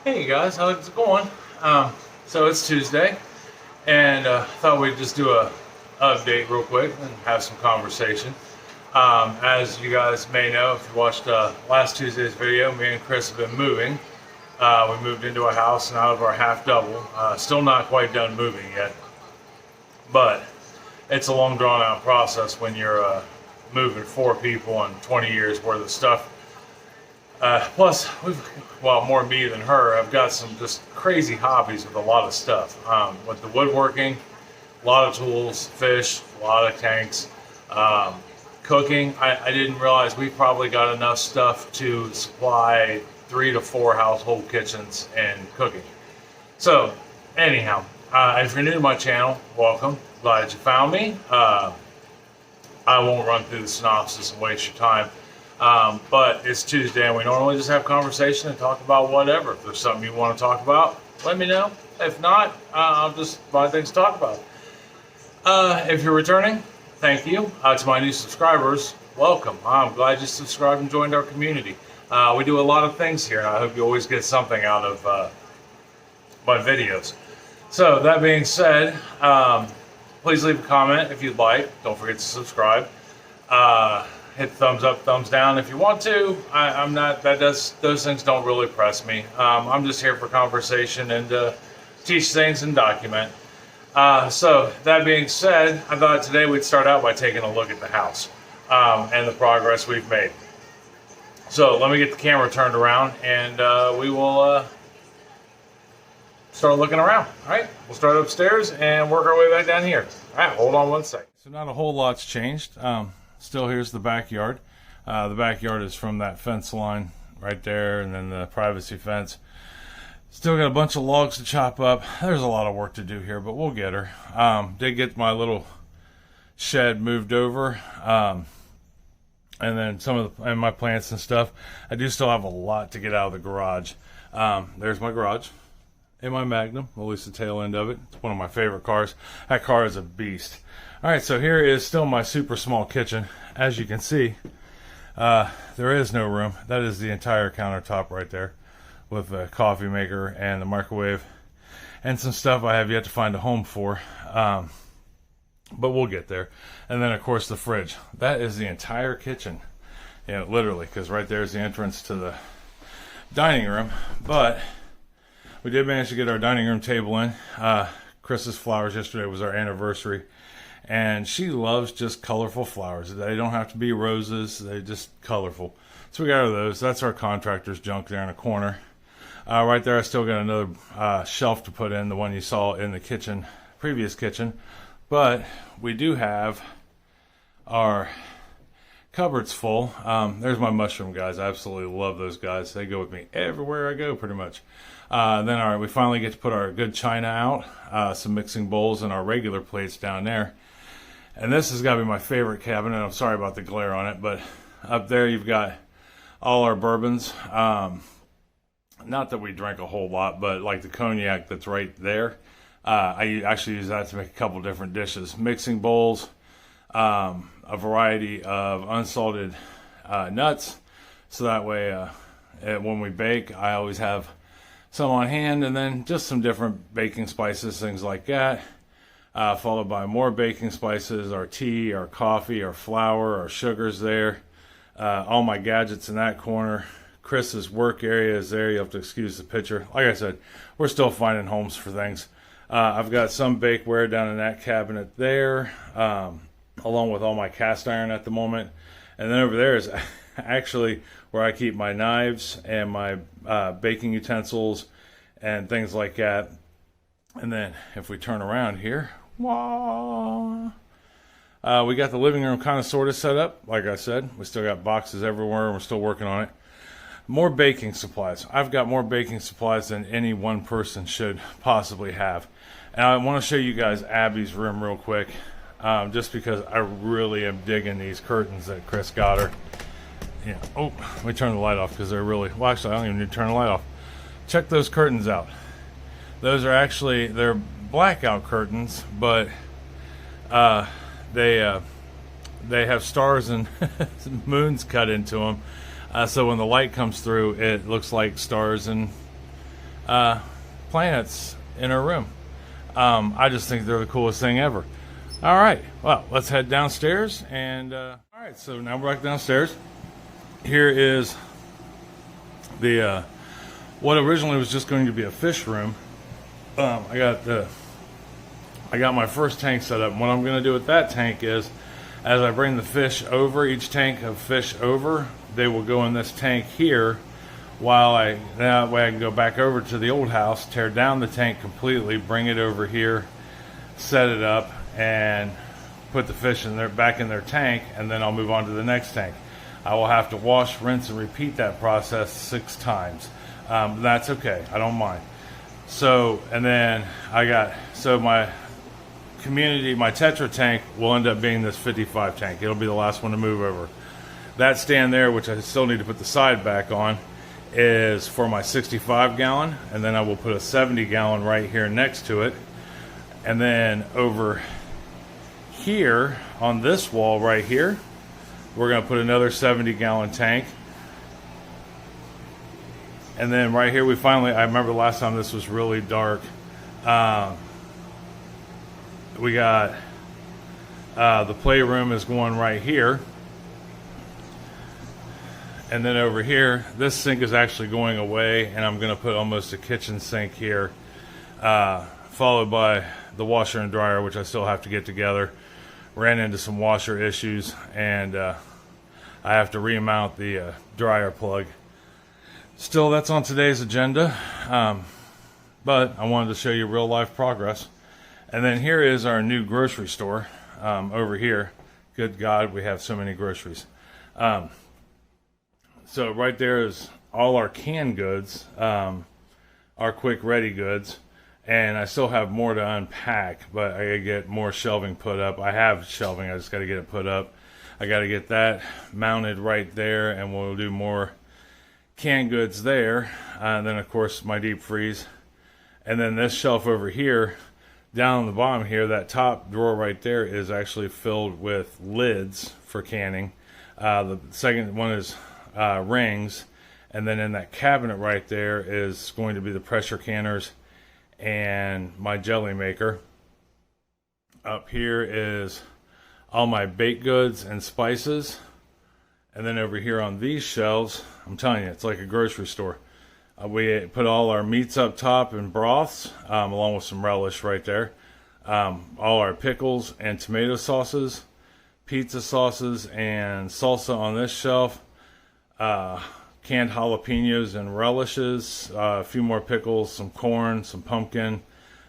Hey guys, how's it going? So it's Tuesday, and thought we'd just do a update real quick and have some conversation. As you guys may know, if you watched last Tuesday's video, me and Chris have been moving. We moved into a house and out of our half double. Still not quite done moving yet, but it's a long drawn out process when you're moving four people and 20 years worth of stuff. Plus, well, more me than her, I've got some just crazy hobbies with a lot of stuff. With the woodworking, a lot of tools, fish, a lot of tanks. Cooking, I didn't realize we probably got enough stuff to supply 3 to 4 household kitchens and cooking. So, anyhow, if you're new to my channel, welcome. Glad that you found me. I won't run through the synopsis and waste your time. But it's Tuesday and we normally just have conversation and talk about whatever. If there's something you want to talk about, let me know. If not, I'll just find things to talk about. If you're returning, thank you. To my new subscribers, welcome. I'm glad you subscribed and joined our community. We do a lot of things here, and I hope you always get something out of my videos. So that being said, please leave a comment if you'd like. Don't forget to subscribe. Hit thumbs up, thumbs down if you want to. I'm not. Those things don't really press me. I'm just here for conversation and teach things and document. So that being said, I thought today we'd start out by taking a look at the house and the progress we've made. So let me get the camera turned around and we will start looking around. All right, we'll start upstairs and work our way back down here. All right, hold on one second. So not a whole lot's changed. Still, here's the backyard. The backyard is from that fence line right there, and then the privacy fence. Still got a bunch of logs to chop up. There's a lot of work to do here, but we'll get her. Did get my little shed moved over, and then and my plants and stuff. I do still have a lot to get out of the garage. There's my garage and my Magnum, at least the tail end of it. It's one of my favorite cars. That car is a beast. All right, so here is still my super small kitchen. As you can see, there is no room. That is the entire countertop right there with the coffee maker and the microwave and some stuff I have yet to find a home for. But we'll get there. And then, of course, the fridge. That is the entire kitchen, you know, literally, because right there is the entrance to the dining room. But we did manage to get our dining room table in. Chris's flowers yesterday was our anniversary. And she loves just colorful flowers. They don't have to be roses. They're just colorful. So we got her those. That's our contractor's junk there in the corner. Right there, I still got another shelf to put in, the one you saw in the kitchen, previous kitchen. But we do have our cupboards full. There's my mushroom guys. I absolutely love those guys. They go with me everywhere I go, pretty much. Then, all right, we finally get to put our good china out, some mixing bowls, and our regular plates down there. And this has got to be my favorite cabinet. I'm sorry about the glare on it, but up there you've got all our bourbons. Not that we drink a whole lot, but like the cognac that's right there. I actually use that to make a couple different dishes. Mixing bowls, a variety of unsalted nuts. So that way when we bake, I always have some on hand, and then just some different baking spices, things like that. Followed by more baking spices, our tea, our coffee, our flour, our sugars there. All my gadgets in that corner. Chris's work area is there. You have to excuse the picture. Like I said, we're still finding homes for things. I've got some bakeware down in that cabinet there, along with all my cast iron at the moment. And then over there is actually where I keep my knives and my baking utensils and things like that. And then if we turn around here, wah, we got the living room kind of sort of set up. Like I said, we still got boxes everywhere and we're still working on it. More baking supplies. I've got more baking supplies than any one person should possibly have. And I want to show you guys Abby's room real quick, just because I really am digging these curtains that Chris got her. Yeah. Oh, let me turn the light off because they're really, well, actually, I don't even need to turn the light off. Check those curtains out. Those are actually, they're blackout curtains, but they have stars and moons cut into them. So when the light comes through, it looks like stars and plants in her room. I just think they're the coolest thing ever. All right, well, let's head downstairs. And all right, so now we're back downstairs. Here is the what originally was just going to be a fish room. I got my first tank set up. And what I'm going to do with that tank is, as I bring the fish over, each tank of fish over, they will go in this tank here. While that way I can go back over to the old house, tear down the tank completely, bring it over here, set it up, and put the fish in back in their tank, and then I'll move on to the next tank. I will have to wash, rinse, and repeat that process 6 times. That's okay. I don't mind. So, and then my community, my Tetra tank will end up being this 55 tank. It'll be the last one to move over. That stand there, which I still need to put the side back on, is for my 65 gallon, and then I will put a 70 gallon right here next to it. And then over here on this wall right here, we're going to put another 70 gallon tank. And then right here I remember the last time this was really dark, we got the playroom is going right here. And then over here, this sink is actually going away, and I'm going to put almost a kitchen sink here, followed by the washer and dryer, which I still have to get together. Ran into some washer issues, and I have to remount the dryer plug. Still, that's on today's agenda, but I wanted to show you real life progress. And then here is our new grocery store over here. Good God, we have so many groceries. So right there is all our canned goods, our quick ready goods, and I still have more to unpack, but I gotta get more shelving put up. I have shelving, I just gotta get it put up. I gotta get that mounted right there, and we'll do more canned goods there. And then of course my deep freeze. And then this shelf over here, down on the bottom here, that top drawer right there is actually filled with lids for canning. The second one is rings, and then in that cabinet right there is going to be the pressure canners and my jelly maker. Up here is all my baked goods and spices, and then over here on these shelves, I'm telling you, it's like a grocery store. We put all our meats up top and broths, along with some relish right there. All our pickles and tomato sauces, pizza sauces, and salsa on this shelf. Canned jalapenos and relishes, a few more pickles, some corn, some pumpkin,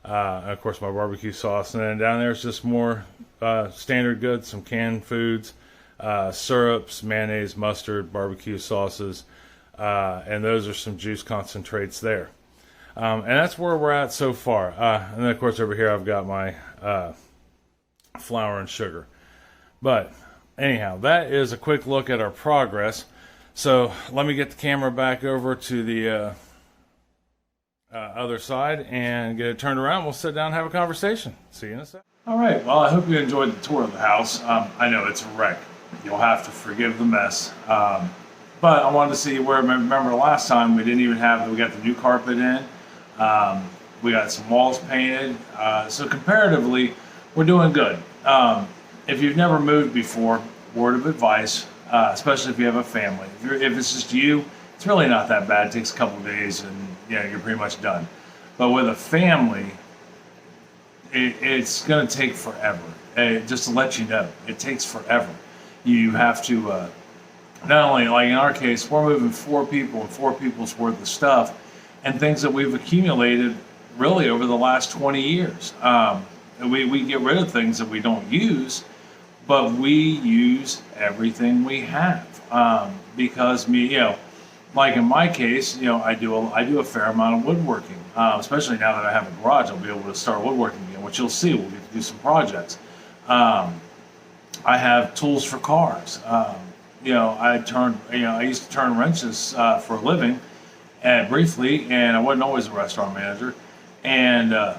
and of course my barbecue sauce. And then down there is just more standard goods, some canned foods, syrups, mayonnaise, mustard, barbecue sauces, and those are some juice concentrates there. And that's where we're at so far. And then of course over here I've got my flour and sugar. But anyhow, that is a quick look at our progress. So let me get the camera back over to the other side and get it turned around. We'll sit down and have a conversation. See you in a second. All right. Well, I hope you enjoyed the tour of the house. I know it's a wreck. You'll have to forgive the mess. But I wanted to see where, remember last time we didn't even have, we got the new carpet in. We got some walls painted. So comparatively, we're doing good. If you've never moved before, word of advice, especially if you have a family. If it's just you, it's really not that bad. It takes a couple of days and you're pretty much done. But with a family, it's going to take forever. Just to let you know, it takes forever. You have to, not only, like in our case, we're moving 4 people and 4 people's worth of stuff and things that we've accumulated really over the last 20 years. We get rid of things that we don't use, but we use everything we have because like in my case, I do a fair amount of woodworking, especially now that I have a garage. I'll be able to start woodworking again, which you'll see. We'll get to do some projects. I have tools for cars. I used to turn wrenches for a living, and briefly, and I wasn't always a restaurant manager, and and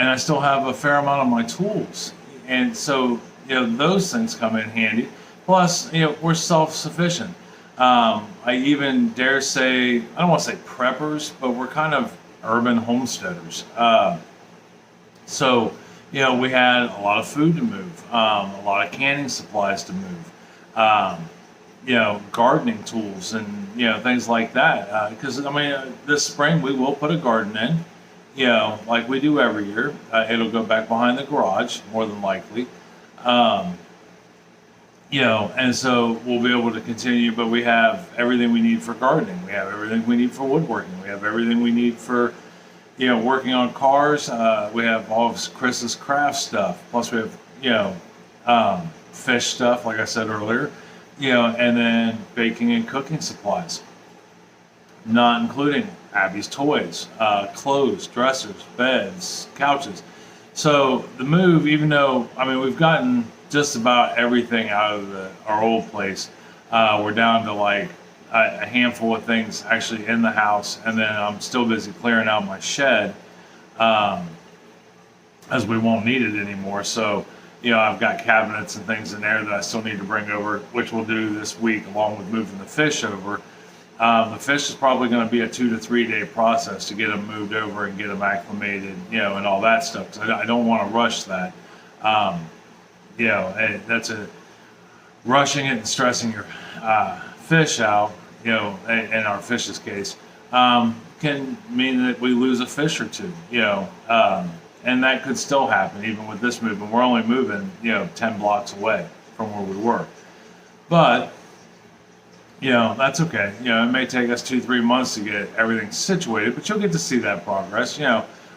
I still have a fair amount of my tools. And so, those things come in handy. Plus, we're self-sufficient. I even dare say, I don't want to say preppers, but we're kind of urban homesteaders. So, we had a lot of food to move, a lot of canning supplies to move, gardening tools and, things like that. Because, this spring we will put a garden in, like we do every year. It'll go back behind the garage, more than likely. And so we'll be able to continue, but we have everything we need for gardening. We have everything we need for woodworking. We have everything we need for, working on cars. We have all of Chris's craft stuff. Plus we have, fish stuff, like I said earlier, and then baking and cooking supplies, not including Abby's toys, clothes, dressers, beds, couches. So the move, even though, we've gotten just about everything out of our old place, we're down to like a handful of things actually in the house, and then I'm still busy clearing out my shed, as we won't need it anymore. So, I've got cabinets and things in there that I still need to bring over, which we'll do this week along with moving the fish over. The fish is probably going to be a 2 to 3 day process to get them moved over and get them acclimated, and all that stuff. 'Cause I don't want to rush that. That's rushing it and stressing your fish out, in our fish's case, can mean that we lose a fish or two, and that could still happen even with this movement. We're only moving, 10 blocks away from where we were. But, that's okay. It may take us 2-3 months to get everything situated, but you'll get to see that progress.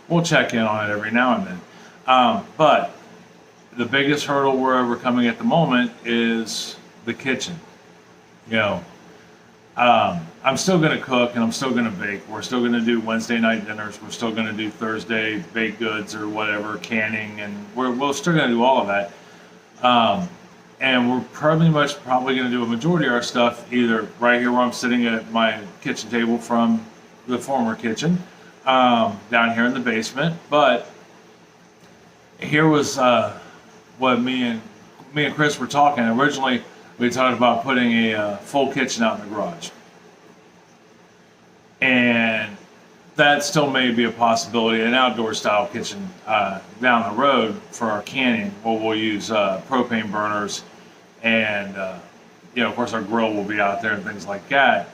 We'll check in on it every now and then. But the biggest hurdle we're overcoming at the moment is the kitchen. I'm still going to cook and I'm still going to bake. We're still going to do Wednesday night dinners. We're still going to do Thursday baked goods or whatever, canning, and we're still going to do all of that. And we're probably going to do a majority of our stuff either right here where I'm sitting at my kitchen table from the former kitchen, down here in the basement. But here was what me and Chris were talking. Originally, we talked about putting a full kitchen out in the garage. And that still may be a possibility, an outdoor style kitchen down the road for our canning, where we'll use propane burners, and of course our grill will be out there and things like that.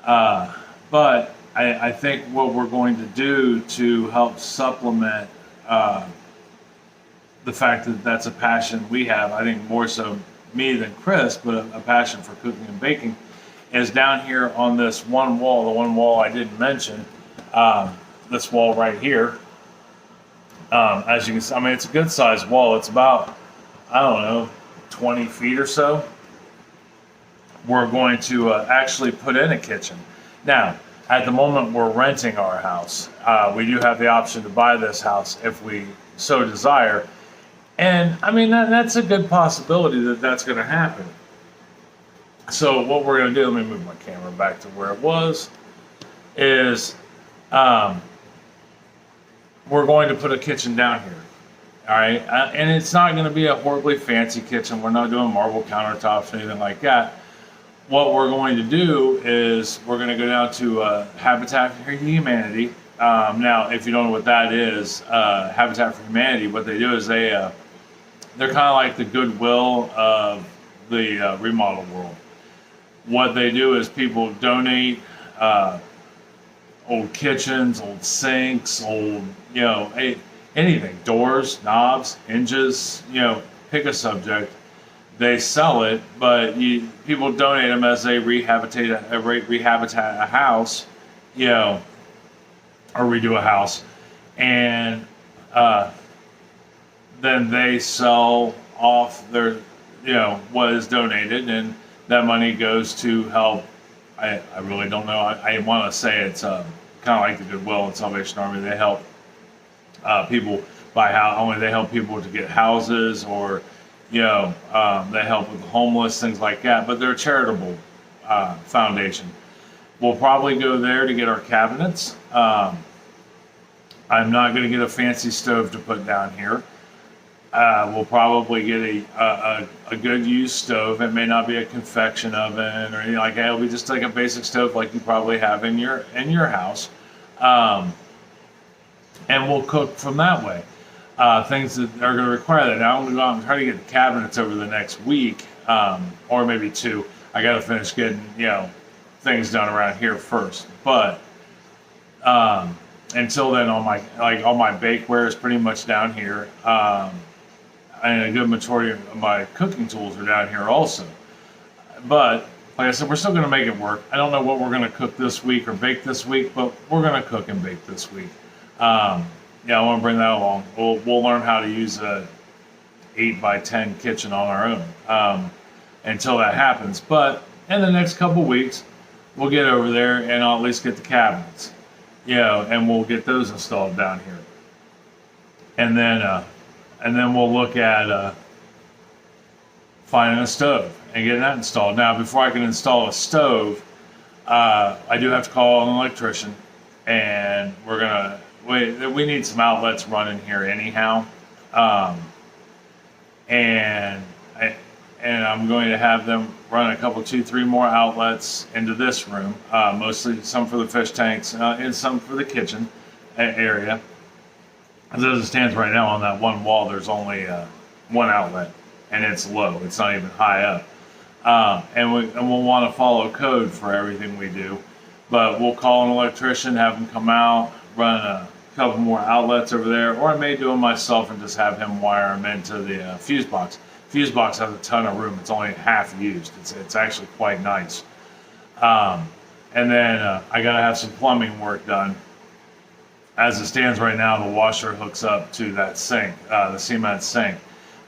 But I think what we're going to do to help supplement the fact that that's a passion we have, I think more so me than Chris, but a passion for cooking and baking, is down here on this one wall, the one wall I didn't mention, this wall right here. As you can see, it's a good sized wall. It's about, 20 feet or so. We're going to actually put in a kitchen. Now, at the moment, we're renting our house. We do have the option to buy this house if we so desire. And that's a good possibility that that's going to happen. So what we're going to do, let me move my camera back to where it was, is we're going to put a kitchen down here. All right. And it's not going to be a horribly fancy kitchen. We're not doing marble countertops or anything like that. What we're going to do is we're going to go down to Habitat for Humanity. Now, if you don't know what that is, Habitat for Humanity, what they do is they're kind of like the Goodwill of the remodel world. What they do is people donate old kitchens, old sinks, old, anything, doors, knobs, hinges, pick a subject. They sell it, but people donate them as they rehabilitate a house, or redo a house, and then they sell off their, what is donated, and that money goes to help. I really don't know. I want to say it's kind of like the Goodwill and Salvation Army. They help people buy house. They help people to get houses, or they help with the homeless, things like that. But they're a charitable foundation. We'll probably go there to get our cabinets. I'm not going to get a fancy stove to put down here. We'll probably get a good used stove. It may not be a convection oven or anything like that. It'll be just like a basic stove like you probably have in your house. Um, and we'll cook from that way. Things that are going to require that. Now I'm going to go out and try to get the cabinets over the next week, or maybe two. I got to finish getting things done around here first. But until then, all my bakeware is pretty much down here, and a good majority of my cooking tools are down here also. But like I said, we're still going to make it work. I don't know what we're going to cook this week or bake this week, but we're going to cook and bake this week. Yeah, I want to bring that along. We'll learn how to use a 8x10 kitchen on our own until that happens. But in the next couple weeks, we'll get over there and I'll at least get the cabinets, and we'll get those installed down here. And then we'll look at finding a stove and getting that installed. Now, before I can install a stove, I do have to call an electrician, and we need some outlets running here anyhow, and I'm going to have them run a couple, 2-3 more outlets into this room, mostly some for the fish tanks and some for the kitchen area. As it stands right now on that one wall, there's only one outlet, and it's low. It's not even high up. And we'll want to follow code for everything we do. But we'll call an electrician, have him come out, run a couple more outlets over there, or I may do them myself and just have him wire them into the fuse box. Fuse box has a ton of room. It's only half used. It's actually quite nice. And then I got to have some plumbing work done. As it stands right now, the washer hooks up to that sink, the cement sink.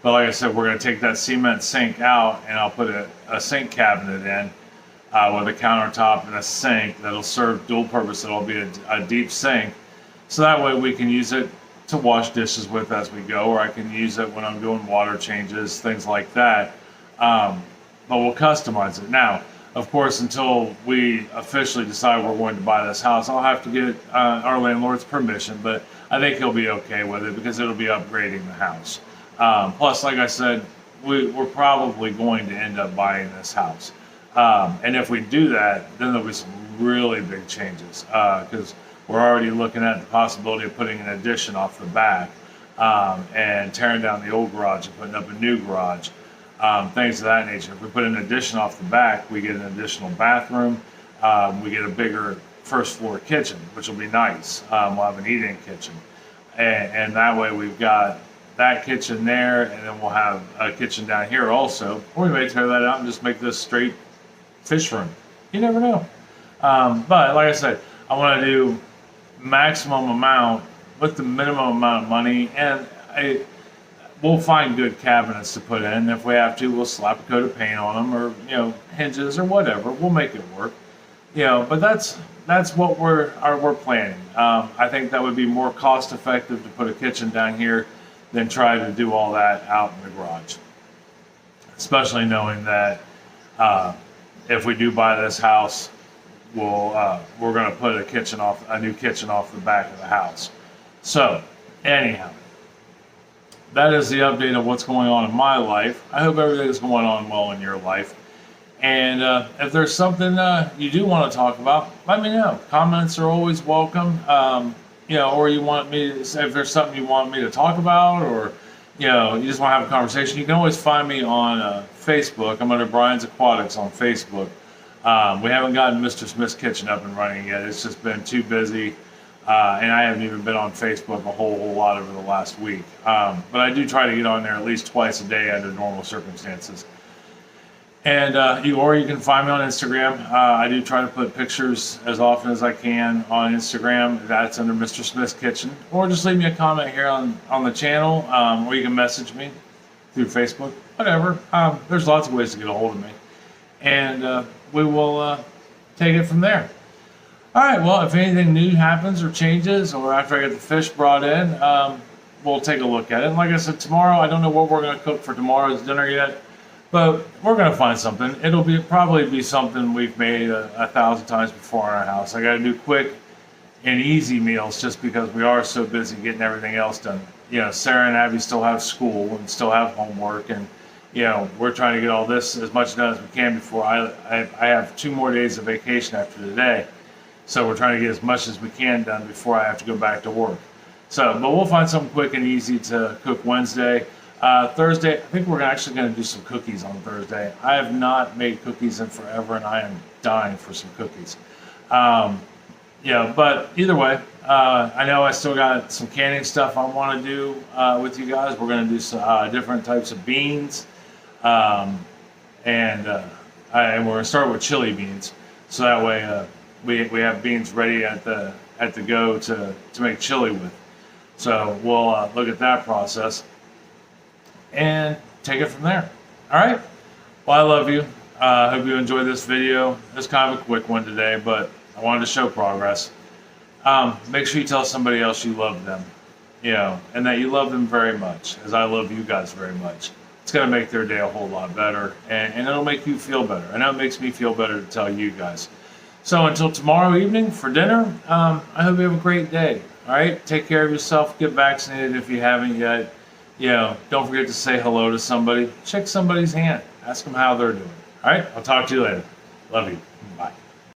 But like I said, we're going to take that cement sink out, and I'll put a sink cabinet in with a countertop and a sink that'll serve dual purpose. It'll be a deep sink, so that way we can use it to wash dishes with as we go, or I can use it when I'm doing water changes, things like that. But we'll customize it. Now, of course, until we officially decide we're going to buy this house, I'll have to get our landlord's permission, but I think he'll be okay with it because it'll be upgrading the house. Plus, like I said, we're probably going to end up buying this house. And if we do that, then there'll be some really big changes because we're already looking at the possibility of putting an addition off the back and tearing down the old garage and putting up a new garage, things of that nature. If we put an addition off the back, we get an additional bathroom. We get a bigger first floor kitchen, which will be nice. We'll have an eat-in kitchen. And that way we've got that kitchen there, and then we'll have a kitchen down here also. Or we may tear that out and just make this straight fish room. You never know. But like I said, I want to do maximum amount with the minimum amount of money, and we'll find good cabinets to put in. If we have to, we'll slap a coat of paint on them, or hinges or whatever. We'll make it work. But that's what we're planning. I think that would be more cost effective to put a kitchen down here than try to do all that out in the garage. Especially knowing that if we do buy this house, we're going to put a new kitchen off the back of the house. So anyhow, that is the update of what's going on in my life. I hope everything is going on well in your life. And if there's something you do want to talk about, let me know. Comments are always welcome. Or you want me to, if there's something you want me to talk about, or you just want to have a conversation, you can always find me on Facebook. I'm under Brian's Aquatics on Facebook. We haven't gotten Mr. Smith's Kitchen up and running yet. It's just been too busy, and I haven't even been on Facebook a whole lot over the last week. But I do try to get on there at least twice a day under normal circumstances. And you can find me on Instagram. I do try to put pictures as often as I can on Instagram. That's under Mr. Smith's Kitchen. Or just leave me a comment here on the channel, or you can message me through Facebook, whatever. There's lots of ways to get a hold of me. And we will take it from there. All right, well, if anything new happens or changes, or after I get the fish brought in, we'll take a look at it. And like I said, tomorrow, I don't know what we're going to cook for tomorrow's dinner yet. But we're going to find something. It'll probably be something we've made 1,000 times before in our house. I got to do quick and easy meals just because we are so busy getting everything else done. Sarah and Abby still have school and still have homework, and we're trying to get all this as much done as we can before I have 2 more days of vacation after today. So we're trying to get as much as we can done before I have to go back to work. So, but we'll find something quick and easy to cook Wednesday. Thursday, I think we're actually going to do some cookies on Thursday. I have not made cookies in forever, and I am dying for some cookies. But either way, I know I still got some canning stuff I want to do with you guys. We're going to do some different types of beans, and we're going to start with chili beans, so that way we have beans ready at the go to make chili with. So we'll look at that process and take it from there. All right. Well, I love you. I hope you enjoyed this video. It's kind of a quick one today, but I wanted to show progress. Make sure you tell somebody else you love them, and that you love them very much, as I love you guys very much. It's going to make their day a whole lot better, and it'll make you feel better. I know it makes me feel better to tell you guys. So until tomorrow evening for dinner, I hope you have a great day. All right, take care of yourself. Get vaccinated if you haven't yet. Don't forget to say hello to somebody. Shake somebody's hand. Ask them how they're doing. All right, I'll talk to you later. Love you. Bye.